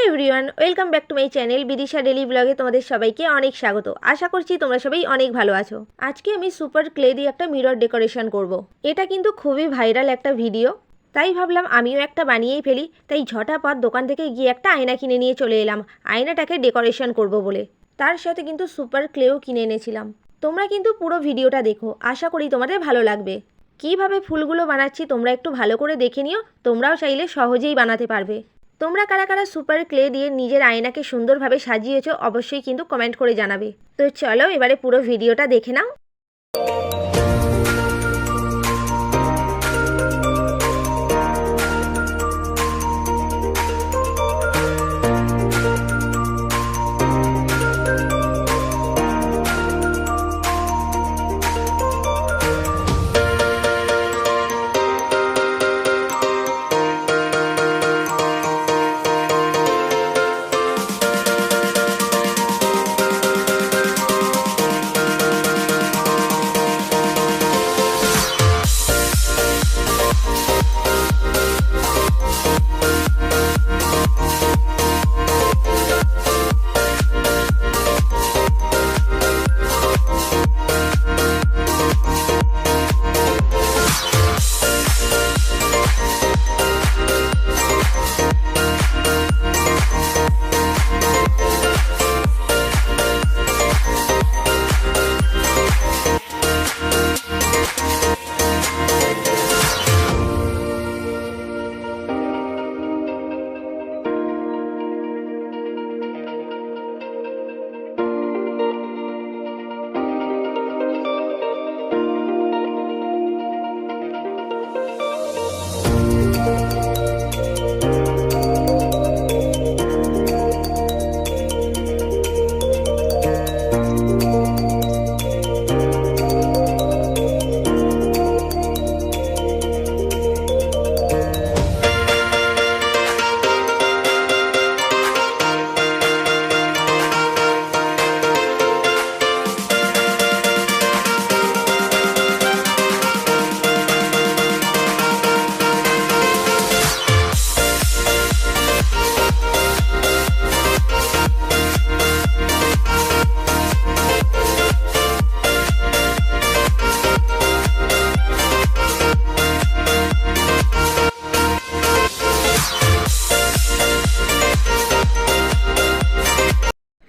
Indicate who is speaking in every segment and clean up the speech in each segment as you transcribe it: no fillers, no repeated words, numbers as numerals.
Speaker 1: Everyone, welcome back to my channel Bidisha daily ব্লগে তোমাদের সবাইকে অনেক স্বাগত। আশা করছি তোমরা সবাই অনেক ভালো আছো। আজকে আমি সুপার ক্লে দিয়ে একটা মিরর ডেকোরেশন করব। এটা কিন্তু খুবই ভাইরাল একটা ভিডিও, তাই ভাবলাম আমিও একটা বানিয়েই ফেলি। তাই ঝটাপট দোকান থেকে গিয়ে একটা আয়না কিনে নিয়ে চলে এলাম আয়নাটাকে ডেকোরেশন করব বলে। তার সাথে কিন্তু সুপার ক্লেও কিনে এনেছিলাম। তোমরা কিন্তু পুরো ভিডিওটা দেখো, আশা করি তোমাদের ভালো লাগবে। কিভাবে ফুলগুলো বানাচ্ছি তোমরা একটু ভালো করে দেখে নিও, তোমরাও চাইলে সহজেই বানাতে পারবে। তোমরা কারা কারা সুপার ক্লে দিয়ে নিজের আয়নাকে সুন্দরভাবে সাজিয়েছো অবশ্যই কিন্তু কমেন্ট করে জানাবে। তো চলো এবারে পুরো ভিডিওটা দেখে নাও।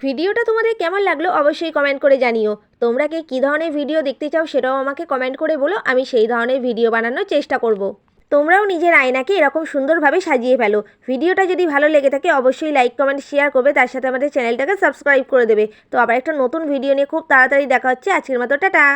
Speaker 1: ভিডিওটা তোমাদের কেমন লাগলো অবশ্যই কমেন্ট করে জানিও। তোমরা কে কী ধরনের ভিডিও দেখতে চাও সেটাও আমাকে কমেন্ট করে বলো, আমি সেই ধরনের ভিডিও বানানোর চেষ্টা করব। তোমরাও নিজের আয়নাকে এরকম সুন্দরভাবে সাজিয়ে ফেলো। ভিডিওটা যদি ভালো লেগে থাকে অবশ্যই লাইক কমেন্ট শেয়ার করবে, তার সাথে আমাদের চ্যানেলটাকে সাবস্ক্রাইব করে দেবে। তো আবার একটা নতুন ভিডিও নিয়ে খুব তাড়াতাড়ি দেখা হচ্ছে। আজকের মতো টাটা।